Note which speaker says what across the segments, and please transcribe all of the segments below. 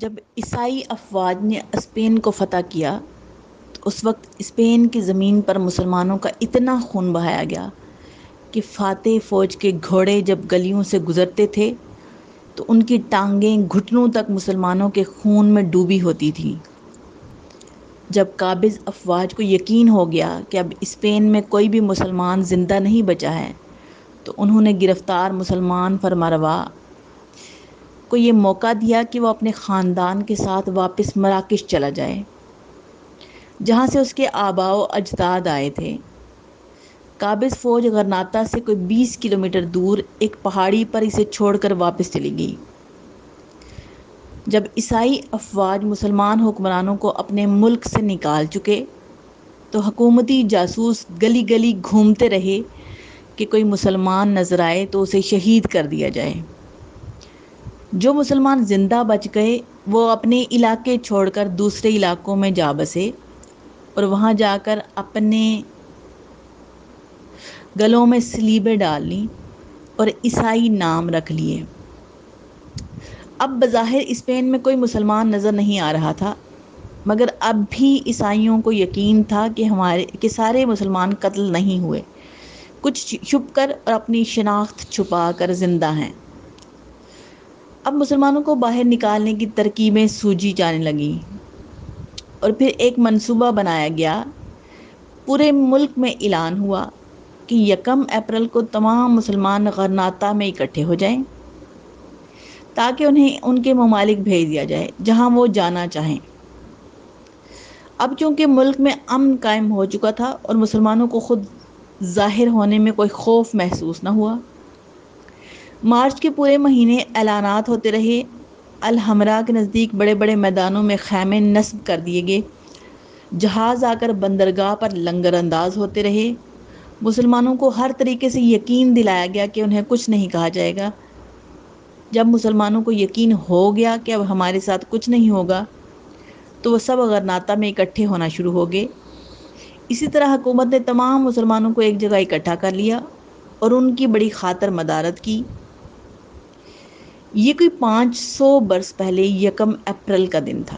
Speaker 1: جب عیسائی افواج نے اسپین کو فتح کیا تو اس وقت اسپین کی زمین پر مسلمانوں کا اتنا خون بہایا گیا کہ فاتح فوج کے گھوڑے جب گلیوں سے گزرتے تھے تو ان کی ٹانگیں گھٹنوں تک مسلمانوں کے خون میں ڈوبی ہوتی تھیں۔ جب قابض افواج کو یقین ہو گیا کہ اب اسپین میں کوئی بھی مسلمان زندہ نہیں بچا ہے تو انہوں نے گرفتار مسلمان فرمانروا کو یہ موقع دیا کہ وہ اپنے خاندان کے ساتھ واپس مراکش چلا جائے، جہاں سے اس کے آباء و اجداد آئے تھے۔ قابض فوج غرناطہ سے کوئی 20 کلومیٹر دور ایک پہاڑی پر اسے چھوڑ کر واپس چلی گئی۔ جب عیسائی افواج مسلمان حکمرانوں کو اپنے ملک سے نکال چکے تو حکومتی جاسوس گلی گلی گھومتے رہے کہ کوئی مسلمان نظر آئے تو اسے شہید کر دیا جائے۔ جو مسلمان زندہ بچ گئے وہ اپنے علاقے چھوڑ کر دوسرے علاقوں میں جا بسے اور وہاں جا کر اپنے گلوں میں سلیبیں ڈال لیں اور عیسائی نام رکھ لیے۔ اب بظاہر اسپین میں کوئی مسلمان نظر نہیں آ رہا تھا، مگر اب بھی عیسائیوں کو یقین تھا کہ سارے مسلمان قتل نہیں ہوئے، کچھ چھپ کر اور اپنی شناخت چھپا کر زندہ ہیں۔ اب مسلمانوں کو باہر نکالنے کی ترکیبیں سوجی جانے لگیں اور پھر ایک منصوبہ بنایا گیا۔ پورے ملک میں اعلان ہوا کہ 1 اپریل کو تمام مسلمان غرناطہ میں اکٹھے ہو جائیں تاکہ انہیں ان کے ممالک بھیج دیا جائے جہاں وہ جانا چاہیں۔ اب چونکہ ملک میں امن قائم ہو چکا تھا اور مسلمانوں کو خود ظاہر ہونے میں کوئی خوف محسوس نہ ہوا، مارچ کے پورے مہینے اعلانات ہوتے رہے۔ الحمرا کے نزدیک بڑے بڑے میدانوں میں خیمے نصب کر دیے گئے، جہاز آ کر بندرگاہ پر لنگر انداز ہوتے رہے۔ مسلمانوں کو ہر طریقے سے یقین دلایا گیا کہ انہیں کچھ نہیں کہا جائے گا۔ جب مسلمانوں کو یقین ہو گیا کہ اب ہمارے ساتھ کچھ نہیں ہوگا تو وہ سب غرناطہ میں اکٹھے ہونا شروع ہو گئے۔ اسی طرح حکومت نے تمام مسلمانوں کو ایک جگہ اکٹھا کر لیا اور ان کی بڑی خاطر مدارت کی۔ یہ کوئی 500 برس پہلے 1 اپریل کا دن تھا،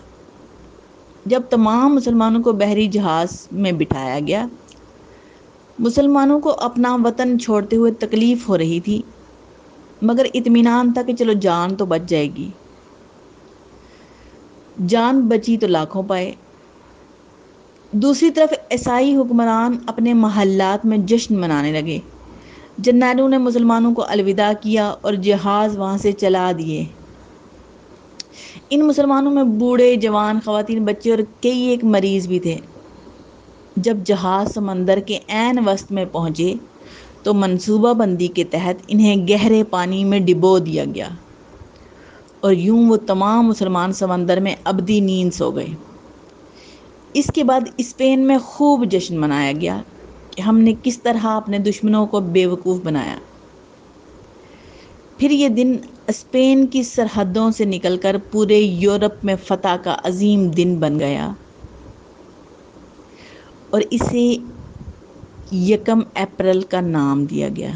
Speaker 1: جب تمام مسلمانوں کو بحری جہاز میں بٹھایا گیا۔ مسلمانوں کو اپنا وطن چھوڑتے ہوئے تکلیف ہو رہی تھی، مگر اطمینان تھا کہ چلو جان تو بچ جائے گی۔ جان بچی تو لاکھوں پائے۔ دوسری طرف عیسائی حکمران اپنے محلات میں جشن منانے لگے۔ جنرالوں نے مسلمانوں کو الوداع کیا اور جہاز وہاں سے چلا دیے۔ ان مسلمانوں میں بوڑھے، جوان، خواتین، بچے اور کئی ایک مریض بھی تھے۔ جب جہاز سمندر کے عین وسط میں پہنچے تو منصوبہ بندی کے تحت انہیں گہرے پانی میں ڈبو دیا گیا اور یوں وہ تمام مسلمان سمندر میں ابدی نیند سو گئے۔ اس کے بعد اسپین میں خوب جشن منایا گیا کہ ہم نے کس طرح اپنے دشمنوں کو بے وقوف بنایا۔ پھر یہ دن اسپین کی سرحدوں سے نکل کر پورے یورپ میں فتح کا عظیم دن بن گیا اور اسے 1 اپریل کا نام دیا گیا۔